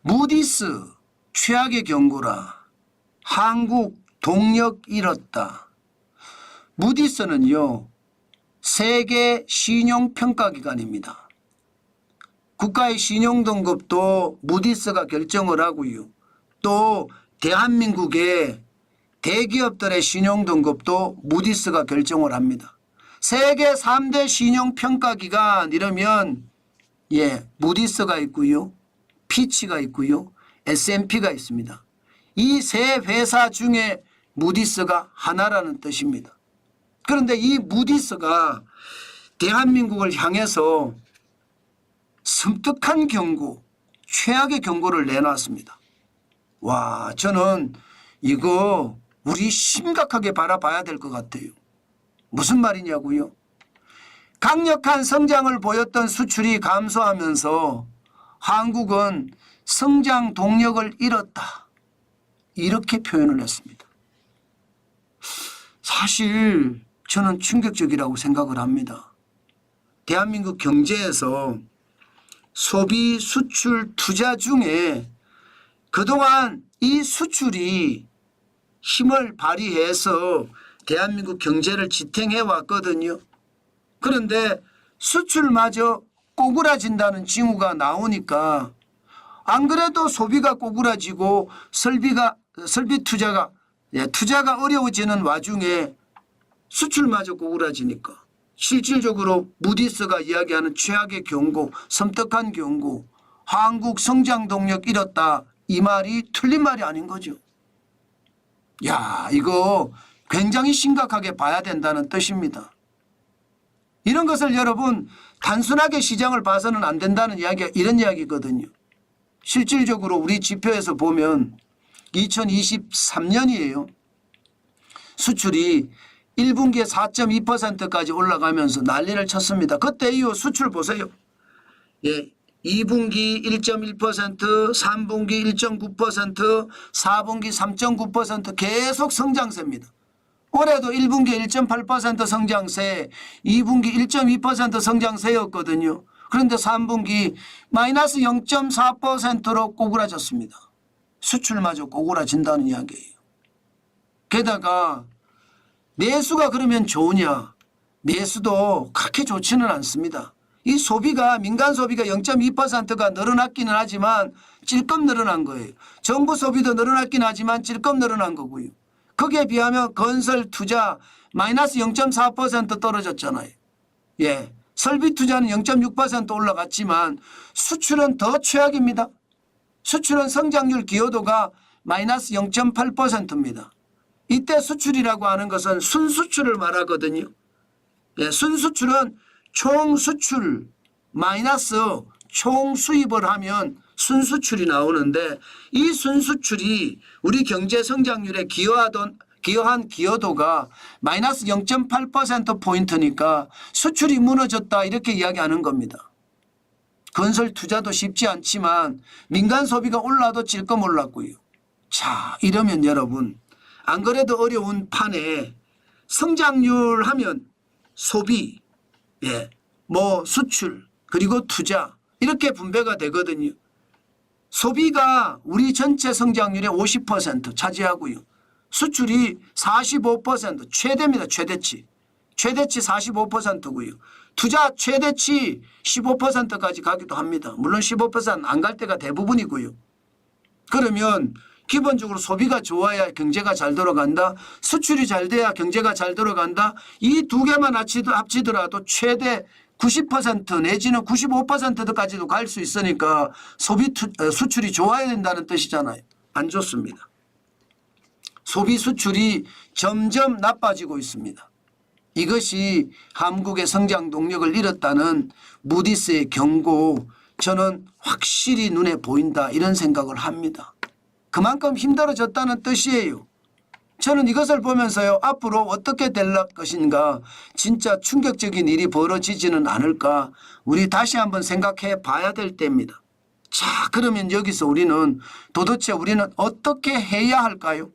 무디스 최악의 경고라. 한국 동력 잃었다. 무디스는요, 세계 신용평가기관입니다. 국가의 신용등급도 무디스가 결정을 하고요. 또 대한민국의 대기업들의 신용등급도 무디스가 결정을 합니다. 세계 3대 신용평가기관 이러면 무디스가 있고요. 피치가 있고요. S&P가 있습니다. 이 세 회사 중에 무디스가 하나라는 뜻입니다. 그런데 이 무디스가 대한민국을 향해서 섬뜩한 경고, 최악의 경고를 내놨습니다. 와, 저는 이거 우리 심각하게 바라봐야 될 것 같아요. 무슨 말이냐고요? 강력한 성장을 보였던 수출이 감소하면서 한국은 성장 동력을 잃었다. 이렇게 표현을 했습니다. 사실 저는 충격적이라고 생각을 합니다. 대한민국 경제에서 소비, 수출, 투자 중에 그동안 이 수출이 힘을 발휘해서 대한민국 경제를 지탱해 왔거든요. 그런데 수출마저 꼬꾸라진다는 징후가 나오니까 안 그래도 소비가 꼬꾸라지고 설비 투자가 어려워지는 와중에 수출마저 꼬꾸라지니까 실질적으로 무디스가 이야기하는 최악의 경고, 섬뜩한 경고, 한국 성장 동력 잃었다. 이 말이 틀린 말이 아닌 거죠. 야, 이거 굉장히 심각하게 봐야 된다는 뜻입니다. 이런 것을 여러분 단순하게 시장을 봐서는 안 된다는 이야기가 이런 이야기거든요. 실질적으로 우리 지표에서 보면 2023년이에요. 수출이 1분기에 4.2%까지 올라가면서 난리를 쳤습니다. 그때 이후 수출 보세요. 2분기 1.1%, 3분기 1.9%, 4분기 3.9% 계속 성장세입니다. 올해도 1분기 1.8% 성장세, 2분기 1.2% 성장세였거든요. 그런데 3분기 마이너스 0.4%로 꼬꾸라졌습니다. 수출마저 꼬꾸라진다는 이야기예요. 게다가 내수가 그러면 좋으냐? 내수도 그렇게 좋지는 않습니다. 이 소비가 민간 소비가 0.2%가 늘어났기는 하지만 찔끔 늘어난 거예요. 정부 소비도 늘어났긴 하지만 찔끔 늘어난 거고요. 거기에 비하면 건설 투자 마이너스 0.4% 떨어졌잖아요. 설비 투자는 0.6% 올라갔지만 수출은 더 최악입니다. 수출은 성장률 기여도가 마이너스 0.8%입니다. 이때 수출이라고 하는 것은 순수출을 말하거든요. 순수출은 총수출 마이너스 총수입을 하면 순수출이 나오는데 이 순수출이 우리 경제 성장률에 기여한 기여도가 마이너스 0.8%포인트니까 수출이 무너졌다 이렇게 이야기하는 겁니다. 건설 투자도 쉽지 않지만 민간 소비가 올라도 찔끔 올랐고요. 자, 이러면 여러분 안 그래도 어려운 판에 성장률 하면 소비, 수출 그리고 투자 이렇게 분배가 되거든요. 소비가 우리 전체 성장률의 50% 차지하고요. 수출이 45% 최대입니다. 최대치 45%고요. 투자 최대치 15%까지 가기도 합니다. 물론 15% 안 갈 때가 대부분이고요. 그러면 기본적으로 소비가 좋아야 경제가 잘 돌아간다. 수출이 잘 돼야 경제가 잘 돌아간다. 이 두 개만 합치더라도 최대 90% 내지는 95%까지도 갈 수 있으니까 수출이 좋아야 된다는 뜻이잖아요. 안 좋습니다. 소비 수출이 점점 나빠지고 있습니다. 이것이 한국의 성장 동력을 잃었다는 무디스의 경고, 저는 확실히 눈에 보인다 이런 생각을 합니다. 그만큼 힘들어졌다는 뜻이에요. 저는 이것을 보면서요, 앞으로 어떻게 될 것인가, 진짜 충격적인 일이 벌어지지는 않을까, 우리 다시 한번 생각해 봐야 될 때입니다. 자, 그러면 여기서 도대체 우리는 어떻게 해야 할까요?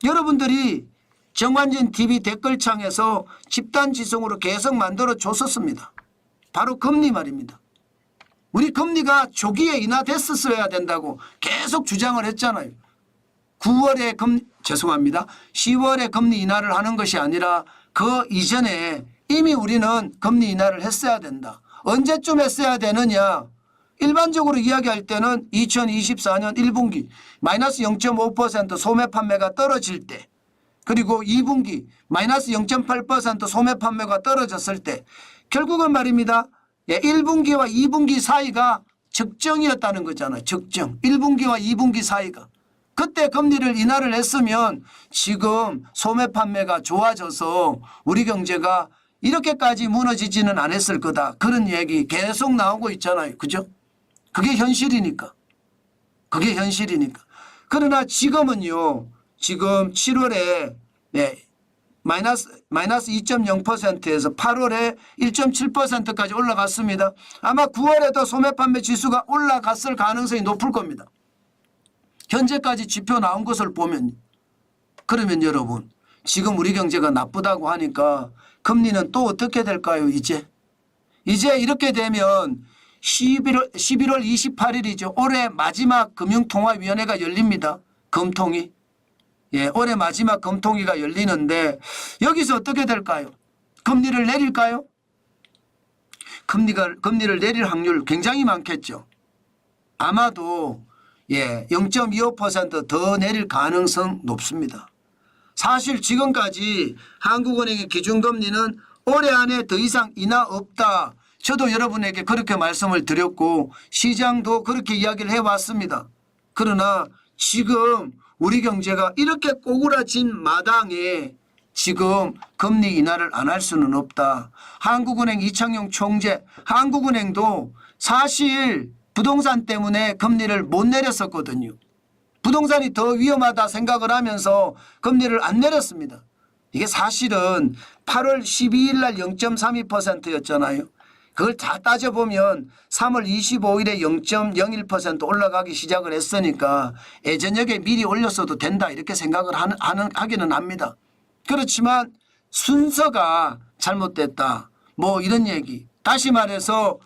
여러분들이 정관진 TV 댓글창에서 집단지성으로 계속 만들어 줬었습니다. 바로 금리 말입니다. 우리 금리가 조기에 인하됐었어야 된다고 계속 주장을 했잖아요. 9월에 죄송합니다. 10월에 금리 인하를 하는 것이 아니라 그 이전에 이미 우리는 금리 인하를 했어야 된다. 언제쯤 했어야 되느냐. 일반적으로 이야기할 때는 2024년 1분기 마이너스 0.5% 소매 판매가 떨어질 때, 그리고 2분기 마이너스 0.8% 소매 판매가 떨어졌을 때, 결국은 말입니다. 1분기와 2분기 사이가 적정이었다는 거잖아요. 적정. 1분기와 2분기 사이가. 그때 금리를 인하를 했으면 지금 소매 판매가 좋아져서 우리 경제가 이렇게까지 무너지지는 않았을 거다. 그런 얘기 계속 나오고 있잖아요. 그죠? 그게 현실이니까. 그게 현실이니까. 그러나 지금은요. 지금 7월에 마이너스 2.0%에서 8월에 1.7%까지 올라갔습니다. 아마 9월에도 소매 판매 지수가 올라갔을 가능성이 높을 겁니다. 현재까지 지표 나온 것을 보면. 그러면 여러분 지금 우리 경제가 나쁘다고 하니까 금리는 또 어떻게 될까요? 이제 이렇게 되면 11월 28일이죠. 올해 마지막 금융통화위원회가 열립니다. 금통위. 올해 마지막 금통위가 열리는데 여기서 어떻게 될까요? 금리를 내릴까요? 금리를 내릴 확률 굉장히 많겠죠. 아마도 0.25% 더 내릴 가능성 높습니다. 사실 지금까지 한국은행의 기준금리는 올해 안에 더 이상 인하 없다. 저도 여러분에게 그렇게 말씀을 드렸고 시장도 그렇게 이야기를 해왔습니다. 그러나 지금 우리 경제가 이렇게 꼬꾸라진 마당에 지금 금리 인하를 안 할 수는 없다. 한국은행 이창용 총재, 한국은행도 사실 부동산 때문에 금리를 못 내렸었거든요. 부동산이 더 위험하다 생각을 하면서 금리를 안 내렸습니다. 이게 사실은 8월 12일 날 0.32%였잖아요. 그걸 다 따져보면 3월 25일에 0.01% 올라가기 시작을 했으니까 예전역에 미리 올렸어도 된다 이렇게 생각을 하기는 합니다. 그렇지만 순서가 잘못됐다. 뭐 이런 얘기. 다시 말해서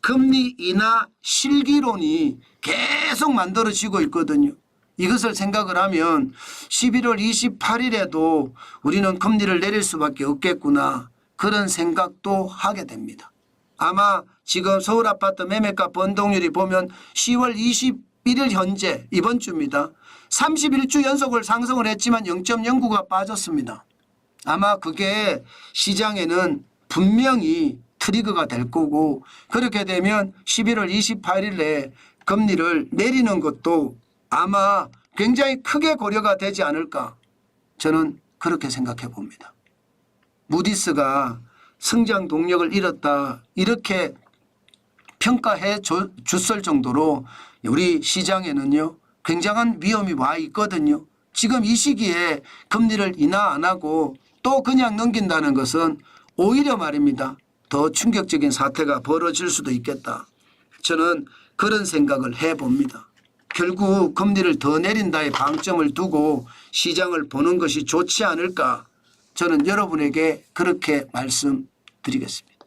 금리 인하 실기론이 계속 만들어지고 있거든요. 이것을 생각을 하면 11월 28일에도 우리는 금리를 내릴 수밖에 없겠구나. 그런 생각도 하게 됩니다. 아마 지금 서울 아파트 매매가 변동률이 보면 10월 21일 현재 이번 주입니다. 31주 연속을 상승을 했지만 0.09가 빠졌습니다. 아마 그게 시장에는 분명히 트리거가 될 거고 그렇게 되면 11월 28일에 금리를 내리는 것도 아마 굉장히 크게 고려가 되지 않을까 저는 그렇게 생각해 봅니다. 무디스가 성장 동력을 잃었다 이렇게 평가해 줬을 정도로 우리 시장에는요 굉장한 위험이 와 있거든요. 지금 이 시기에 금리를 인하 안 하고 또 그냥 넘긴다는 것은 오히려 말입니다. 더 충격적인 사태가 벌어질 수도 있겠다. 저는 그런 생각을 해봅니다. 결국 금리를 더 내린다의 방점을 두고 시장을 보는 것이 좋지 않을까 저는 여러분에게 그렇게 말씀드리겠습니다.